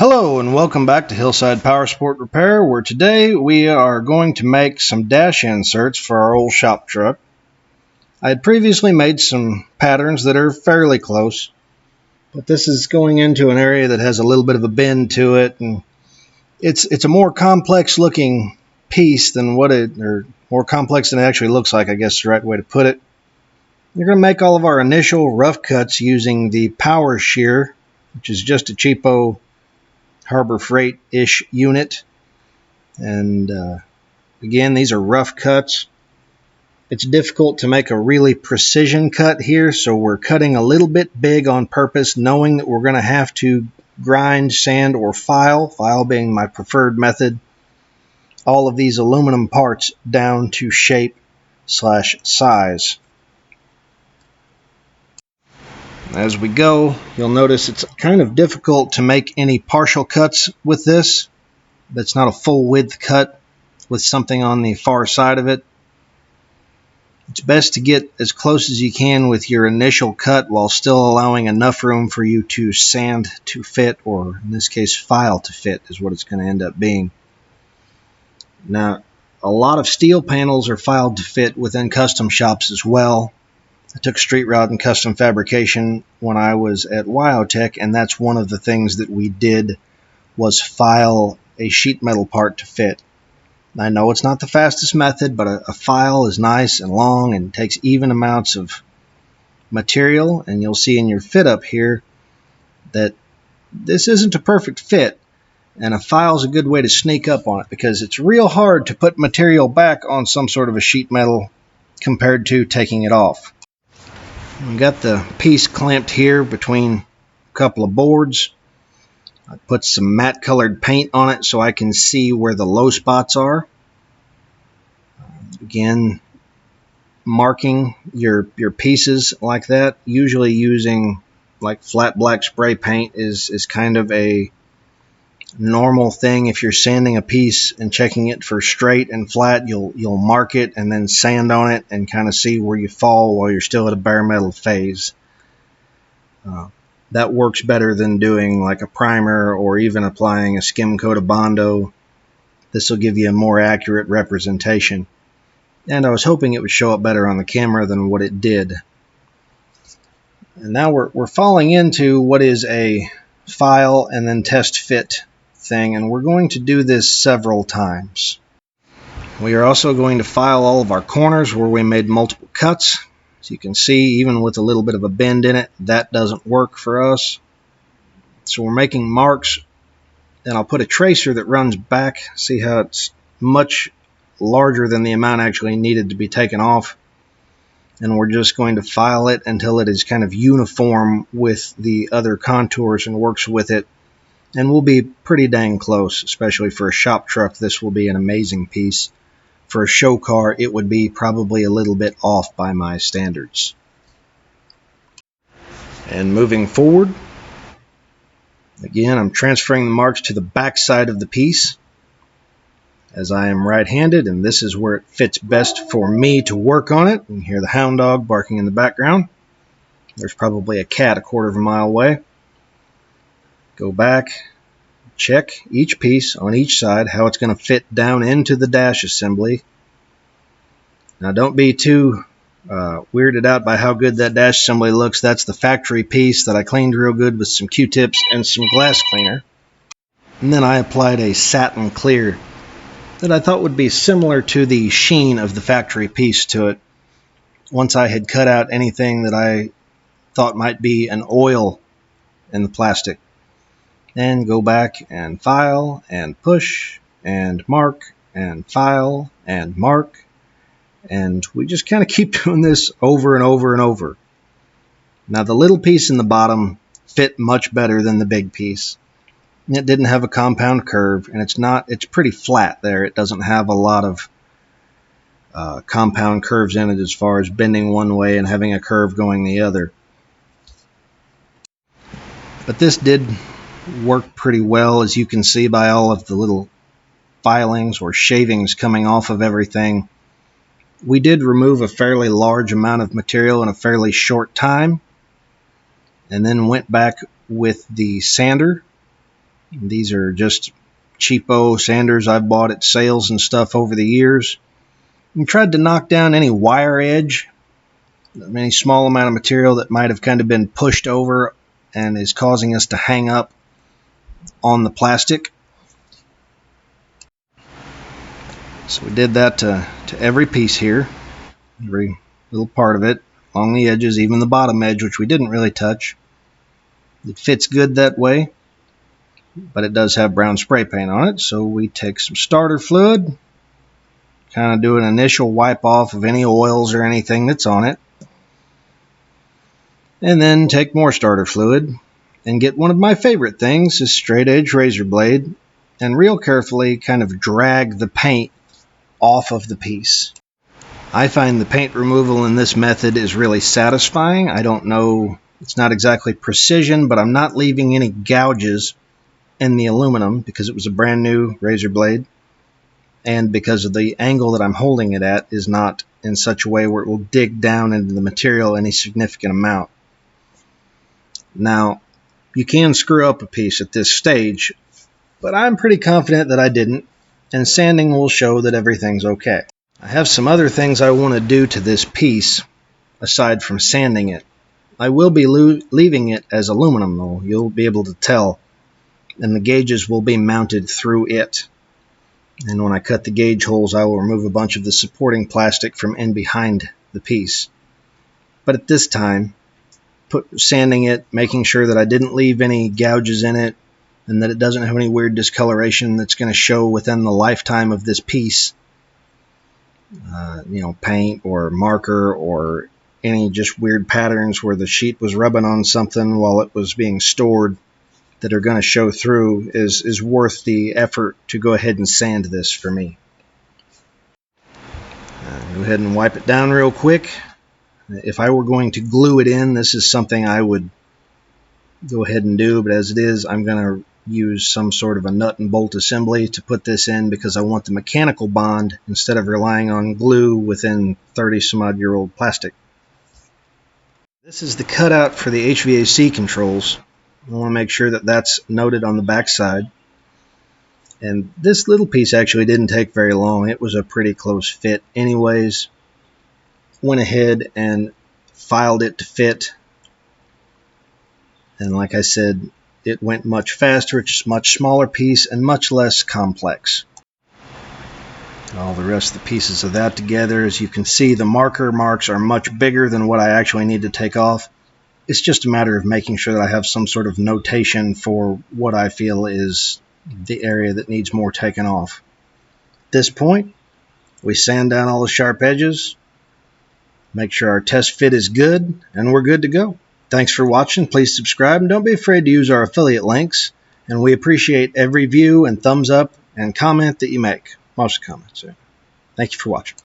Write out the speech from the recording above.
Hello and welcome back to Hillside Power Sport Repair, where today we are going to make some dash inserts for our old shop truck. I had previously made some patterns that are fairly close, but this is going into an area that has a little bit of a bend to it, and it's a more complex looking piece than or more complex than it actually looks like, I guess is the right way to put it. We're going to make all of our initial rough cuts using the power shear, which is just a cheapo Harbor Freight-ish unit. And again, these are rough cuts. It's difficult to make a really precision cut here, so we're cutting a little bit big on purpose, knowing that we're going to have to grind, sand, or file being my preferred method, all of these aluminum parts down to shape/size. As we go, you'll notice it's kind of difficult to make any partial cuts with this. That's not a full width cut with something on the far side of it. It's best to get as close as you can with your initial cut while still allowing enough room for you to sand to fit, or in this case file to fit is what it's going to end up being. Now, a lot of steel panels are filed to fit within custom shops as well. I took street rod and custom fabrication when I was at Wyotech, and that's one of the things that we did was file a sheet metal part to fit. I know it's not the fastest method, but a file is nice and long and takes even amounts of material, and you'll see in your fit up here that this isn't a perfect fit, and a file is a good way to sneak up on it because it's real hard to put material back on some sort of a sheet metal compared to taking it off. We've got the piece clamped here between a couple of boards. I put some matte colored paint on it so I can see where the low spots are. Again, marking your pieces like that, usually using like flat black spray paint is kind of a normal thing. If you're sanding a piece and checking it for straight and flat, you'll mark it and then sand on it and kind of see where you fall while you're still at a bare metal phase. That works better than doing like a primer or even applying a skim coat of Bondo. This will give you a more accurate representation. And I was hoping it would show up better on the camera than what it did. And now we're falling into what is a file and then test fit thing, and we're going to do this several times. We are also going to file all of our corners where we made multiple cuts. As you can see, even with a little bit of a bend in it, that doesn't work for us. So we're making marks, and I'll put a tracer that runs back. See how it's much larger than the amount actually needed to be taken off. And we're just going to file it until it is kind of uniform with the other contours and works with it. And we'll be pretty dang close, especially for a shop truck. This will be an amazing piece. For a show car, it would be probably a little bit off by my standards. And moving forward, again, I'm transferring the marks to the back side of the piece, as I am right-handed, and this is where it fits best for me to work on it. You can hear the hound dog barking in the background. There's probably a cat a quarter of a mile away. Go back, check each piece on each side, how it's going to fit down into the dash assembly. Now don't be too weirded out by how good that dash assembly looks. That's the factory piece that I cleaned real good with some Q-tips and some glass cleaner. And then I applied a satin clear that I thought would be similar to the sheen of the factory piece to it. Once I had cut out anything that I thought might be an oil in the plastic. And go back and file and push and mark and file and mark. And we just kind of keep doing this over and over and over. Now the little piece in the bottom fit much better than the big piece. It didn't have a compound curve, and it's pretty flat there. It doesn't have a lot of compound curves in it as far as bending one way and having a curve going the other. But this did work pretty well, as you can see by all of the little filings or shavings coming off of everything. We did remove a fairly large amount of material in a fairly short time, and then went back with the sander These are just cheapo sanders I've bought at sales and stuff over the years. And tried to knock down any wire edge, any small amount of material that might have kind of been pushed over and is causing us to hang up on the plastic. So we did that to every piece here, every little part of it, along the edges, even the bottom edge, which we didn't really touch. It fits good that way, but it does have brown spray paint on it, so we take some starter fluid, kind of do an initial wipe off of any oils or anything that's on it, and then take more starter fluid and get one of my favorite things, a straight edge razor blade, and real carefully kind of drag the paint off of the piece. I find the paint removal in this method is really satisfying. I don't know, it's not exactly precision, but I'm not leaving any gouges in the aluminum because it was a brand new razor blade, and because of the angle that I'm holding it at is not in such a way where it will dig down into the material any significant amount. Now, you can screw up a piece at this stage, but I'm pretty confident that I didn't, and sanding will show that everything's okay. I have some other things I want to do to this piece aside from sanding it. I will be leaving it as aluminum though, you'll be able to tell, and the gauges will be mounted through it. And when I cut the gauge holes, I will remove a bunch of the supporting plastic from in behind the piece. But at this time, sanding it, making sure that I didn't leave any gouges in it, and that it doesn't have any weird discoloration that's going to show within the lifetime of this piece. Paint or marker or any just weird patterns where the sheet was rubbing on something while it was being stored that are going to show through is worth the effort to go ahead and sand this for me. Go ahead and wipe it down real quick. If I were going to glue it in, this is something I would go ahead and do, but as it is, I'm going to use some sort of a nut and bolt assembly to put this in because I want the mechanical bond instead of relying on glue within 30 some odd year old plastic. This is the cutout for the HVAC controls. I want to make sure that that's noted on the back side. And this little piece actually didn't take very long. It was a pretty close fit anyways. Went ahead and filed it to fit. And like I said, it went much faster. It's a much smaller piece and much less complex. All the rest of the pieces of that together. As you can see, the marker marks are much bigger than what I actually need to take off. It's just a matter of making sure that I have some sort of notation for what I feel is the area that needs more taken off. At this point, we sand down all the sharp edges, make sure our test fit is good, and we're good to go. Thanks for watching. Please subscribe and don't be afraid to use our affiliate links. And we appreciate every view and thumbs up and comment that you make. Most comments. Thank you for watching.